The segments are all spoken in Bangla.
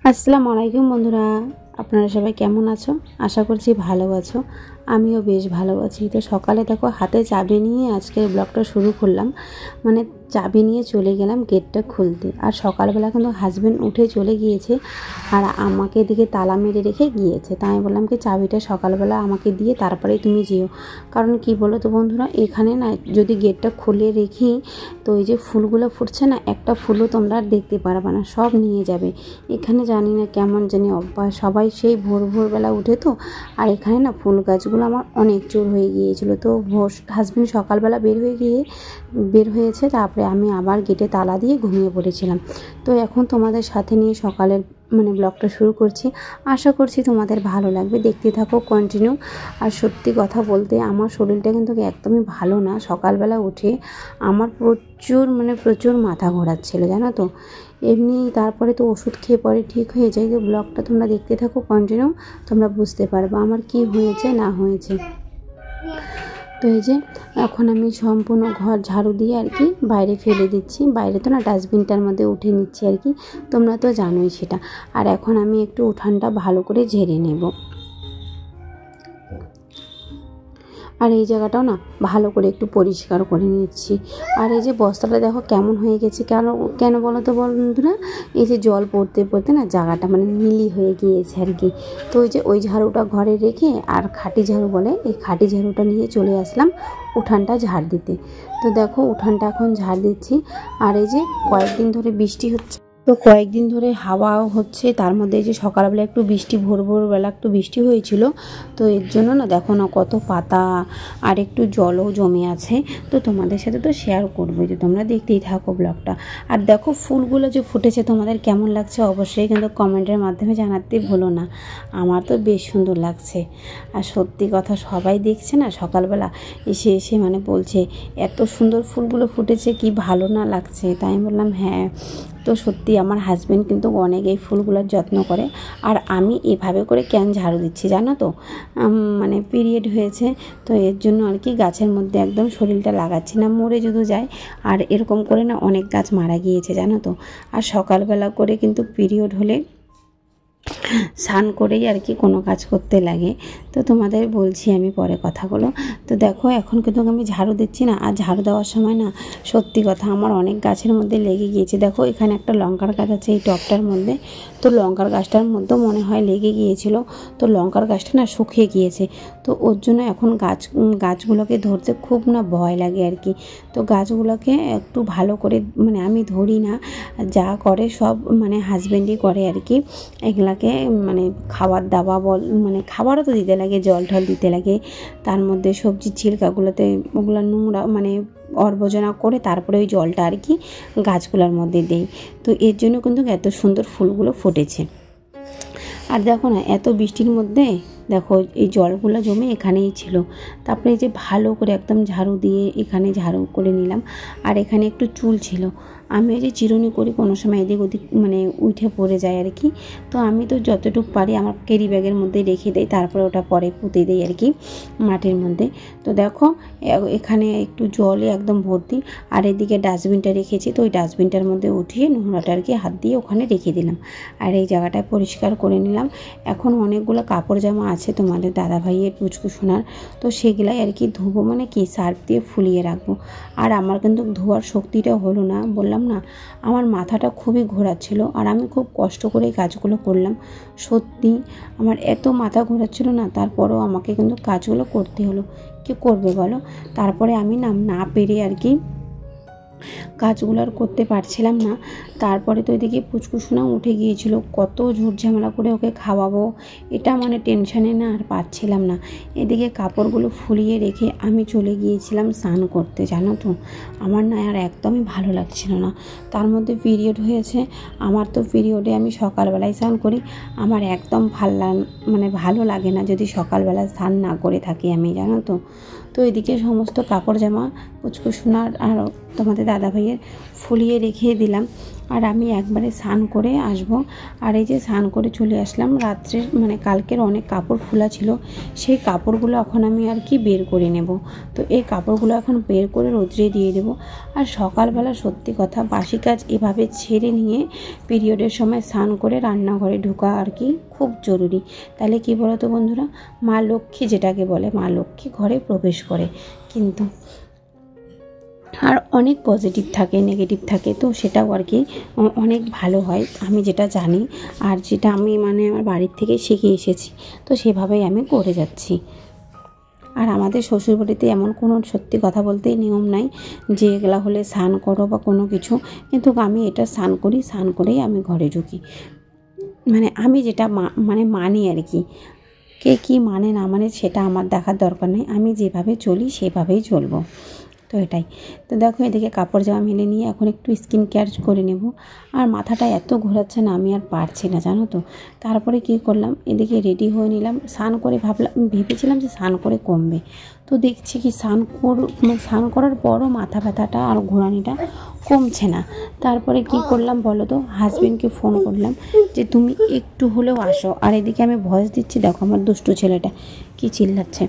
আসসালামু আলাইকুম বন্ধুরা, আপনারা সবাই কেমন আছো? আশা করছি ভালো আছো। আমিও বেশ ভালো আছি। তো সকালে দেখো হাতে চাবি নিয়ে আজকে ব্লগটা শুরু করলাম। মানে চাবি নিয়ে চলে গেলাম গেটটা খুলতে। আর সকালবেলা কিন্তু হাজব্যান্ড উঠে চলে গিয়েছে আর আমাকে এদিকে তালা মেরে রেখে গিয়েছে। তাই আমি বললাম কি চাবিটা সকালবেলা আমাকে দিয়ে তারপরেই তুমি যেও। কারণ কি বলো তো বন্ধুরা, এখানে না যদি গেটটা খুলে রেখি তো এই যে ফুলগুলো ফুটছে না, একটা ফুলও তোমরা আর দেখতে পারবে না, সব নিয়ে যাবে। এখানে জানি না কেমন জানি অভ্যাস, সবাই সেই ভোরবেলা উঠে তো। আর এখানে না ফুল গাছগুলো আমার অনেক চোর হয়ে গিয়েছিলো। তো হাজব্যান্ড সকালবেলা বের হয়েছে, তারপরে আমি আবার গেটে তালা দিয়ে ঘুমিয়ে পড়েছিলাম। তো এখন তোমাদের সাথে নিয়ে সকালের ব্লগটা শুরু করছি। আশা করছি তোমাদের ভালো লাগবে, দেখতে থাকো কন্টিনিউ। আর সত্যি কথা বলতে আমার শরীরটা কিন্তু একদমই ভালো না। সকালবেলা উঠে আমার প্রচুর মাথা ঘোরাচ্ছিল, জানো তো। এমনি তারপরে তো ওষুধ খেয়ে পরে ঠিক হয়ে যায়। তো ব্লগটা তোমরা দেখতে থাকো কন্টিনিউ, তোমরা বুঝতে পারবে আমার কি হয়েছে না হয়েছে। তো এই যে এখন আমি সম্পূর্ণ ঘর ঝাড়ু দিয়ে আর কি বাইরে ফেলে দিচ্ছি। বাইরে তো না ডাস্টবিনটার মধ্যে উঠে নিচ্ছি আর কি, তোমরা তো জানোই সেটা। আর এখন আমি একটু উঠানটা ভালো করে ঝেড়ে নেব। আর এই জায়গাটাও না ভালো করে একটু পরিষ্কার করে নিচ্ছি। আর এই যে বস্তাটা দেখো কেমন হয়ে গেছে, কেন বলো তো বন্ধুরা, এই যে জল পড়তে পড়তে না জায়গাটা নীলি হয়ে গিয়েছে আর কি। তো ওই ঝাড়ুটা ঘরে রেখে আর খাঁটি ঝাড়ু বলে, এই খাঁটি ঝাড়ুটা নিয়ে চলে আসলাম উঠানটা ঝাড় দিতে। তো দেখো উঠানটা এখন ঝাড় দিচ্ছি। আর এই যে কয়েকদিন ধরে বৃষ্টি হচ্ছে, তো কয়েকদিন ধরে হাওয়াও হচ্ছে, তার মধ্যে যে সকালবেলা একটু বৃষ্টি ভোরবেলা একটু বৃষ্টি হয়েছিল। তো এর জন্য না দেখো না কত পাতা আর একটু জলও জমে আছে। তো তোমাদের সাথে তো শেয়ার করবো, যে তোমরা দেখতেই থাকো ব্লগটা। আর দেখো ফুলগুলো যে ফুটেছে তোমাদের কেমন লাগছে অবশ্যই কিন্তু কমেন্টের মাধ্যমে জানাতে ভুলো না। আমার তো বেশ সুন্দর লাগছে। আর সত্যি কথা সবাই দেখছে না সকালবেলা এসে বলছে এত সুন্দর ফুলগুলো ফুটেছে, কি ভালো না লাগছে। তাই আমি বললাম হ্যাঁ। তো সত্যি আমার হাজব্যান্ড কিন্তু অনেক এই ফুলগুলোর যত্ন করে। আর আমি এভাবে করে কেন ঝাড়ু দিচ্ছি জানো তো, পিরিয়ড হয়েছে, তো এর জন্য আর কি গাছের মধ্যে একদম শরীরটা লাগাচ্ছি না, মরে যদি যায়। আর এরকম করে না অনেক গাছ মারা গিয়েছে জানো তো। আর সকালবেলা করে কিন্তু পিরিয়ড হলে স্নান করেই আর কি কোনো কাজ করতে লাগে। তো তোমাদের বলছি আমি পরে কথাগুলো। তো দেখো এখন কিন্তু আমি ঝাড়ু দিচ্ছি না, আর ঝাড়ু দেওয়ার সময় না সত্যি কথা আমার অনেক গাছের মধ্যে লেগে গিয়েছে। দেখো এখানে একটা লঙ্কার গাছ আছে এই টবটার মধ্যে, তো লঙ্কার গাছটার মধ্যেও মনে হয় লেগে গিয়েছিল। তো লঙ্কার গাছটা না শুকিয়ে গিয়েছে, তো ওর জন্য এখন গাছগুলোকে ধরতে খুব না ভয় লাগে আর কি। তো গাছগুলোকে একটু ভালো করে আমি ধরি না, যা করে সব হাজব্যান্ডই করে আর কি। এগুলাকে খাবার দাওয়া খাবারও তো দিতে লাগে, জল ঢল দিতে লাগে। তার মধ্যে সবজির ছিলকাগুলোতে ওগুলো নোংরা আবর্জনা করে তারপরে ওই জলটা আর কি গাছগুলোর মধ্যে দেই। তো এর জন্য কিন্তু এত সুন্দর ফুলগুলো ফুটেছে। আর দেখো না এত বৃষ্টির মধ্যে দেখো এই জলগুলো জমে এখানেই ছিল। তারপরে এই যে ভালো করে একদম ঝাড়ু দিয়ে এখানে ঝাড়ু করে নিলাম। আর এখানে একটু চুল ছিল, আমি ওই যে চিরুনি করি কোনো সময় এদিক ওদিক উঠে পড়ে যায় আর কি। তো আমি তো যতটুকু পারি আমার ক্যারি ব্যাগের মধ্যে রেখে দেই, তারপরে ওটা পরে পুঁতে দেই আর কি মাটির মধ্যে। তো দেখো এখানে একটু জলে একদম ভর্তি। আর এদিকে ডাস্টবিনটা রেখেছি, তো ওই ডাস্টবিনটার মধ্যে উঠিয়ে নোংরাটা আর কি হাত দিয়ে ওখানে রেখে দিলাম। আর এই জায়গাটায় পরিষ্কার করে নিলাম। এখন অনেকগুলো কাপড় জামা আছে তোমাদের দাদাভাইয়ের পুচকু সোনার, তো সেগুলাই আর কি ধুবো, সার্ফ দিয়ে ফুলিয়ে রাখবো। আর আমার কিন্তু ধোয়ার শক্তিটা হলো না, বললাম না আমার মাথাটা খুবই ঘোরাচ্ছিল। আর আমি খুব কষ্ট করে কাজগুলো করলাম, সত্যি আমার এত মাথা ঘোরাচ্ছিল না, তারপরেও আমাকে কিন্তু কাজগুলো করতে হলো। কি করবে বলো। তারপরে আমি না পেরে আর কি কাজগুলো আর করতে পারছিলাম না। তারপরে তো এদিকে পুচকুসোনা উঠে গিয়েছিল, কত ঝুট ঝামেলা করে ওকে খাওয়াবো, এটা টেনশানে না আর পারছিলাম না। এদিকে কাপড়গুলো ফুলিয়ে রেখে আমি চলে গিয়েছিলাম স্নান করতে, জানো তো। আমার না আর একদমই ভালো লাগছিল না। তার মধ্যে পিরিয়ড হয়েছে, আমার তো পিরিয়ডে আমি সকালবেলায় স্নান করি, আমার একদম ভালো লাগে না যদি সকালবেলা স্নান না করে থাকি আমি, জানো তো। তো এদিকে সমস্ত কাপড় জামা পুচকুসোনার আর তোমাদের দাদাভাইয়ের ফুলিয়ে রেখে দিলাম। আর আমি একবারে স্নান করে আসব। আর এই যে স্নান করে চলে আসলাম, রাত্রে মানে কালকের অনেক কাপড় ফোলা ছিল, সেই কাপড়গুলো এখন আমি আর কি বের করে নেব। তো এই কাপড়গুলো এখন বের করে রোদ্রে দিয়ে দেবো। আর সকালবেলা সত্যি কথা বাসি কাজ এভাবে ছেড়ে নিয়ে পিরিয়ডের সময় স্নান করে রান্নাঘরে ঢোকা আর কি খুব জরুরি। তাহলে কি বলো তো বন্ধুরা, মা লক্ষ্মী যেটাকে বলে, মা লক্ষ্মী ঘরে প্রবেশ করে। কিন্তু আর অনেক পজিটিভ থাকে, নেগেটিভ থাকে, তো সেটাও আর কি অনেক ভালো হয়, আমি যেটা জানি আর যেটা আমি মানে আমার বাড়ির থেকে শিখে এসেছি, তো সেভাবেই আমি করে যাচ্ছি। আর আমাদের শ্বশুরবাড়িতে এমন কোনো সত্যি কথা বলতে নিয়ম নাই যে এগুলা হলে স্নান করো বা কোনো কিছু, কিন্তু আমি এটা স্নান করি, স্নান করেই আমি ঘরে ঢুকি। মানে আমি যেটা মানি আর কি, কে কী মানে না মানে সেটা আমার দেখার দরকার নেই, আমি যেভাবে চলি সেভাবেই চলবো। তো এটাই। তো দেখো এদিকে কাপড় জামা মেলে নিয়ে এখন একটু স্কিন কেয়ার করে নেব। আর মাথাটা এত ঘোরাচ্ছে না, আমি আর পারছি না জানো তো। তারপরে কি করলাম, এদিকে রেডি হয়ে নিলাম, স্নান করে ভেবেছিলাম যে স্নান করে কমবে, তো দেখছি কি স্নান করার পরও মাথা ব্যথাটা আর ঘোরানিটা কমছে না। তারপরে কি করলাম বলো তো, হাজবেন্ডকে ফোন করলাম যে তুমি একটু হলেও আসো। আর এদিকে আমি ভয়েস দিচ্ছি, দেখো আমার দুষ্টু ছেলেটা কি চিল্লাচ্ছে।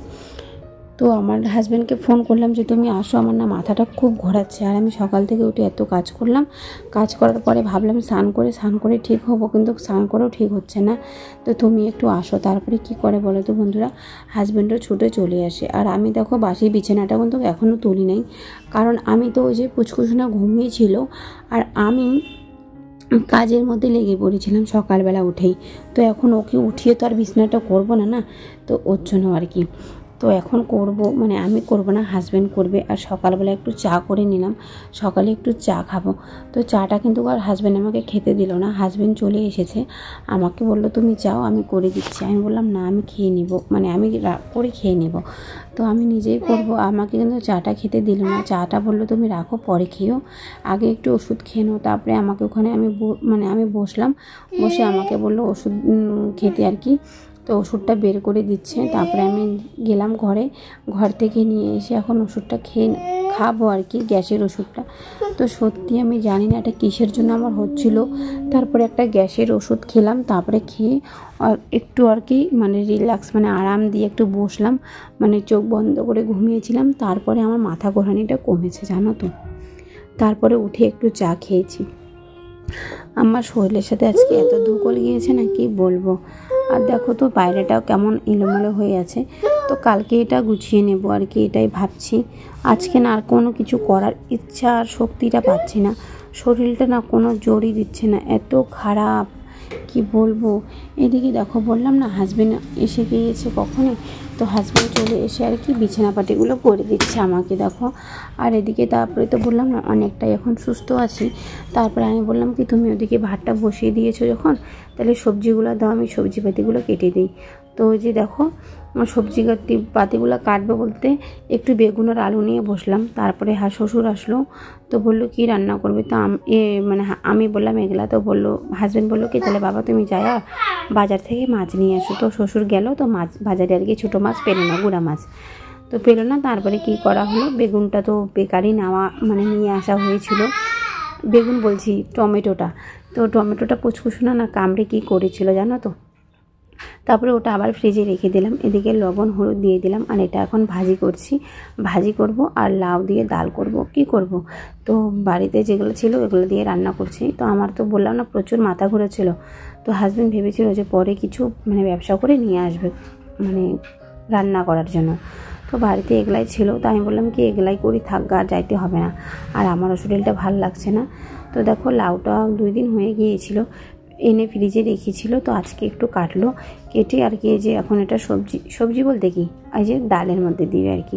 তো আমার হাজব্যান্ডকে ফোন করলাম যে তুমি আসো, আমার না মাথাটা খুব ঘোরাচ্ছে। আর আমি সকাল থেকে উঠে এত কাজ করলাম, কাজ করার পরে ভাবলাম স্নান করে ঠিক হবো, কিন্তু স্নান করেও ঠিক হচ্ছে না, তো তুমি একটু আসো। তারপরে কি করে বলো তো বন্ধুরা, হাজব্যান্ডও ছুটে চলে আসে। আর আমি দেখো বাসি বিছানাটা কিন্তু এখনও তুলি নাই, কারণ আমি তো ওই যে পুচকুসোনা ঘুমিয়েছিল আর আমি কাজের মধ্যে লেগে পড়েছিলাম সকালবেলা উঠেই। তো এখন ওকে উঠিয়ে তো আর বিছানাটা করবো না, তো ওর জন্য আর কি। তো এখন করব, মানে আমি করব না, হাজব্যান্ড করবে। আর সকালবেলা একটু চা করে নিলাম, সকালে একটু চা খাবো। তো চাটা কিন্তু আর হাজব্যান্ড আমাকে খেতে দিল না, হাজব্যান্ড চলে এসেছে, আমাকে বললো তুমি যাও আমি করে দিচ্ছি। আমি বললাম না আমি খেয়ে নিব, মানে আমি করে খেয়ে নেব, তো আমি নিজেই করব। আমাকে কিন্তু চাটা খেতে দিল না, চাটা বললো তুমি রাখো পরে খেয়েও, আগে একটু ওষুধ খেয়ে নাও। তারপরে আমাকে ওখানে আমি বসলাম, বসে আমাকে বললো ওষুধ খেতে আর কি। তো ওষুধটা বের করে দিচ্ছে, তারপরে আমি গেলাম ঘর থেকে নিয়ে এসে এখন ওষুধটা খাবো আর কি, গ্যাসের ওষুধটা। তো সত্যি আমি জানি না এটা কিসের জন্য আমার হচ্ছিল। তারপরে একটা গ্যাসের ওষুধ খেলাম, তারপরে খেয়ে একটু আর কি মানে রিল্যাক্স মানে আরাম দিয়ে একটু বসলাম, মানে চোখ বন্ধ করে ঘুমিয়েছিলাম। তারপরে আমার মাথা ঘোরানিটা কমেছে জানো তো। তারপরে উঠে একটু চা খেয়েছি। আমার শরীরের সাথে আজকে এত ধুকল গিয়েছে না কি বলবো। আর দেখো তো বাইরেটাও কেমন এলোমেলো হয়ে আছে, তো কালকে এটা গুছিয়ে নেব আর কি, এটাই ভাবছি। আজকে না আর কোনো কিছু করার ইচ্ছা আর শক্তিটা পাচ্ছি না, শরীরটা না কোনো জোরই দিচ্ছে না, এত খারাপ কি বলবো। এদিকে দেখো বললাম না হাজবেন্ড এসে গিয়েছে কখনই, তো হাজবেন্ড চলে এসে আর কি বিছানাপাটিগুলো করে দিচ্ছে আমাকে দেখো। আর এদিকে তারপরে তো বললাম না অনেকটাই এখন সুস্থ আছি। তারপরে আমি বললাম কি তুমি ওদিকে ভাতটা বসিয়ে দিয়েছো যখন, তাহলে সবজিগুলো দাও, আমি সবজি পাতিগুলো কেটে দিই। তো ওই যে দেখো সবজি পাতিগুলো কাটবে বলতে একটু বেগুন আর আলু নিয়ে বসলাম। তারপরে শ্বশুর আসলো, তো বললো কি রান্না করবে, তো মানে আমি বললাম এগুলা, তো বললো হাজব্যান্ড বললো কি তাহলে বাবা তুমি যাও বাজার থেকে মাছ নিয়ে আসো। তো শ্বশুর গেল, তো মাছ বাজারে আর কি ছোটো মাছ পেলো না, গুঁড়া মাছ তো পেলো না। তারপরে কি করা হলো, বেগুনটা তো বেকারই মানে নিয়ে আসা হয়েছিল, বেগুন বলছি টমেটোটা, তো টমেটোটা পুচকুসোনা না কামড়ে কী করেছিল জানো তো। তারপরে ওটা আবার ফ্রিজে রেখে দিলাম, এদিকে লবণ হলুদ দিয়ে দিলাম। আর এটা এখন ভাজি করব আর লাউ দিয়ে ডাল করব, কি করব। তো বাড়িতে যেগুলো ছিল এগুলো দিয়ে রান্না করছি। তো আমার তো বললাম না প্রচুর মাথা ঘুরেছিল, তো হাজব্যান্ড ভেবেছিল যে পরে কিছু মানে ব্যবসা করে নিয়ে আসবে মানে রান্না করার জন্য। তো বাড়িতে এগুলাই ছিল, তো আমি বললাম কি এগুলাই করি, থাক আর যাইতে হবে না, আর আমারও শরীরটা ভালো লাগছে না। তো দেখো লাউটা 2 দিন হয়ে গিয়েছিল, এনে ফ্রিজে রেখেছিল, তো আজকে একটু কাটলো, কেটে আর কি যে এখন এটা সবজি বলতে কি এই যে ডালের মধ্যে দিবে আর কি।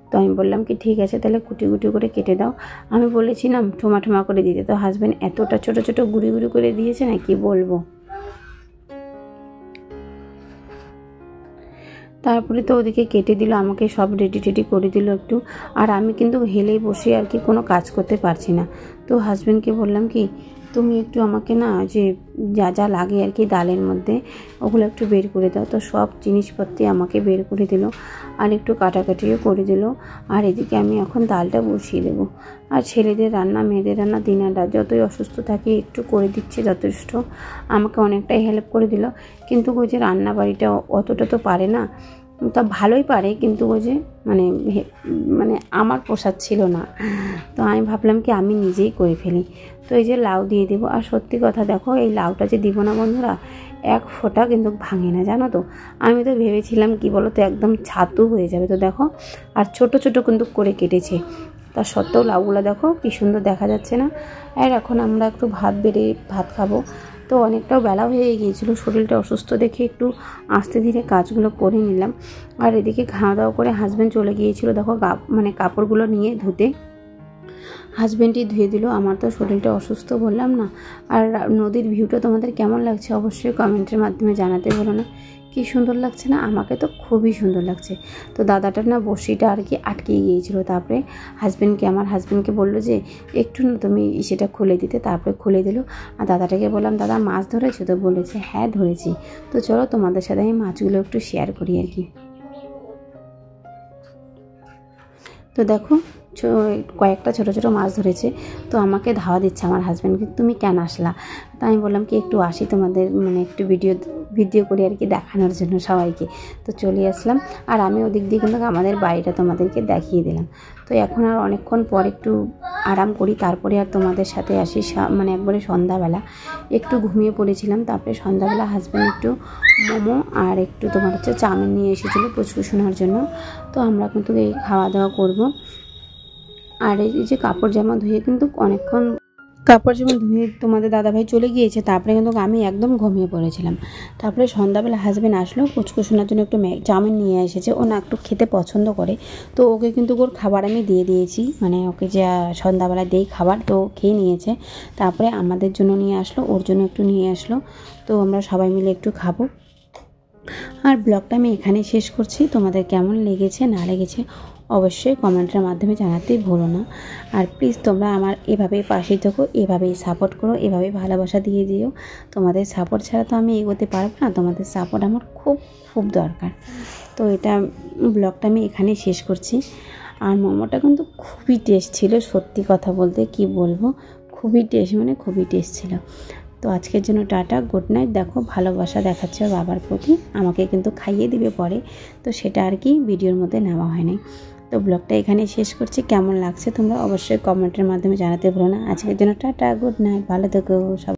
তো আমি বললাম কি ঠিক আছে তাহলে কুটি কুটি করে কেটে দাও, আমি বলেছিলাম ঠোমা করে দিতে, তো হাজব্যান্ড এতটা ছোটো ছোটো গুঁড়ি করে দিয়েছে না কি বলবো। তারপরে তো ওদিকে কেটে দিল, আমাকে সব রেডি করে দিল একটু। আর আমি কিন্তু হেলেই বসে আর কি কোনো কাজ করতে পারছি না। তো হাজব্যান্ডকে বললাম কি তুমি একটু আমাকে না যে যা যা লাগে আর কি ডালের মধ্যে ওগুলো একটু বের করে দাও। তো সব জিনিসপত্র আমাকে বের করে দিল আর একটু কাটাকাটিও করে দিল। আর এদিকে আমি এখন ডালটা বসিয়ে দেবো। আর ছেলেদের রান্না মেয়েদের রান্না দিনের রাত যতই অসুস্থ থাকি একটু করে দিচ্ছে যথেষ্ট, আমাকে অনেকটাই হেল্প করে দিল। কিন্তু ওই যে রান্না বাড়িটা অতটা তো পারে না, তা ভালোই পারে, কিন্তু ওই যে মানে আমার প্রসাদ ছিল না। তো আমি ভাবলাম কি আমি নিজেই করে ফেলি। তো এই যে লাউ দিয়ে দেবো। আর সত্যি কথা দেখো, এই লাউটা যে দিব না বন্ধুরা, এক ফোঁটা কিন্তু ভাঙে না, জানো তো। আমি তো ভেবেছিলাম কি বলো তো একদম ছাতু হয়ে যাবে। তো দেখো, আর ছোট ছোট কিন্তু করে কেটেছে, তা সত্ত্বেও লাউগুলো দেখো কি সুন্দর দেখা যাচ্ছে না। আর এখন আমরা একটু ভাত খাবো। তো অনেকটাও বেলা হয়ে গিয়েছিলো, শরীরটা অসুস্থ দেখে একটু আস্তে ধীরে কাজগুলো করে নিলাম। আর এদিকে খাওয়া দাওয়া করে হাজব্যান্ড চলে গিয়েছিলো দেখো কাপড়গুলো নিয়ে ধুতে। হাজব্যান্ডই ধুয়ে দিল, আমার তো শরীরটা অসুস্থ বললাম না। আর নদীর ভিউটা তোমাদের কেমন লাগছে অবশ্যই কমেন্টের মাধ্যমে জানাতে বলো না। কি সুন্দর লাগছে না, আমাকে তো খুবই সুন্দর লাগছে। তো দাদাটার না বড়শিটা আর কি আটকে গিয়েছিলো, তারপরে আমার হাজব্যান্ডকে বললো যে একটু না তুমি সেটা খুলে দিতে, তারপরে খুলে দিল। আর দাদাটাকে বললাম দাদা মাছ ধরেছো? তো বলেছে হ্যাঁ ধরেছি। তো চলো তোমাদের সাথে আমি মাছগুলো একটু শেয়ার করি আর কি। তো দেখো কয়েকটা ছোট ছোট মাছ ধরেছে। তো আমাকে ধাওয়া দিচ্ছে আমার হাজব্যান্ডকে, তুমি কেন আসলা? তো আমি বললাম কি একটু আসি তোমাদের মানে একটু ভিডিও করি আর কি দেখানোর জন্য সবাইকে। তো চলে আসলাম। আর আমি ওদিক দিয়ে কিন্তু আমাদের বাড়িটা তোমাদেরকে দেখিয়ে দিলাম। তো এখন আর অনেকক্ষণ পর একটু আরাম করি, তারপরে আর তোমাদের সাথে আসি। মানে একবারে সন্ধ্যাবেলা একটু ঘুমিয়ে পড়েছিলাম। তারপরে সন্ধ্যাবেলা হাজব্যান্ড একটু মোমো আর একটু তোমার হচ্ছে চাউমিন নিয়ে এসেছিলো পুচকুশোনার জন্য। তো আমরা কিন্তু এই খাওয়া দাওয়া করব। আর এই যে কাপড় জামা ধুয়ে কিন্তু অনেকক্ষণ তোমাদের দাদাভাই চলে গিয়েছে, তারপরে কিন্তু আমি একদম ঘুমিয়ে পড়েছিলাম। তারপরে সন্ধ্যাবেলা হাজব্যান্ড আসলো, কুচকুশোনার জন্য একটু চাউমিন নিয়ে এসেছে। ও না একটু খেতে পছন্দ করে, তো ওকে কিন্তু ওর খাবার আমি দিয়ে দিয়েছি, মানে ওকে যে সন্ধ্যাবেলা দেই খাবার, তো খেয়ে নিয়েছে। তারপরে আমাদের জন্য নিয়ে আসলো, ওর জন্য একটু নিয়ে আসলো। তো আমরা সবাই মিলে একটু খাবো। আর ব্লগটা আমি এখানেই শেষ করছি। তোমাদের কেমন লেগেছে না লেগেছে অবশ্যই কমেন্টের মাধ্যমে জানাতেই ভুলো না। আর প্লিজ তোমরা আমার এভাবেই পাশে থাকো, এভাবেই সাপোর্ট করো, এভাবেই ভালোবাসা দিয়ে দিও। তোমাদের সাপোর্ট ছাড়া তো আমি এগোতে পারবো না, তোমাদের সাপোর্ট আমার খুব খুব দরকার। তো এটা ব্লগটা আমি এখানেই শেষ করছি। আর মোমোটা কিন্তু খুবই টেস্ট ছিল, সত্যি কথা বলতে কি বলবো, খুবই টেস্ট মানে খুবই টেস্ট ছিল। তো আজকের জন্য টাটা, গুড নাইট। দেখো ভালোবাসা দেখাচ্ছে বাবার প্রতি, আমাকে কিন্তু খাইয়ে দিবে পরে, তো সেটা আর কি ভিডিওর মধ্যে নেওয়া হয়নি। তো ব্লগটা এখানে শেষ করছি। কেমন লাগছে তোমরা অবশ্যই কমেন্টের মাধ্যমে জানাতে ভুলো না। আজকের জন্য টাটা, গুড নাইট, ভালো থেকো সব।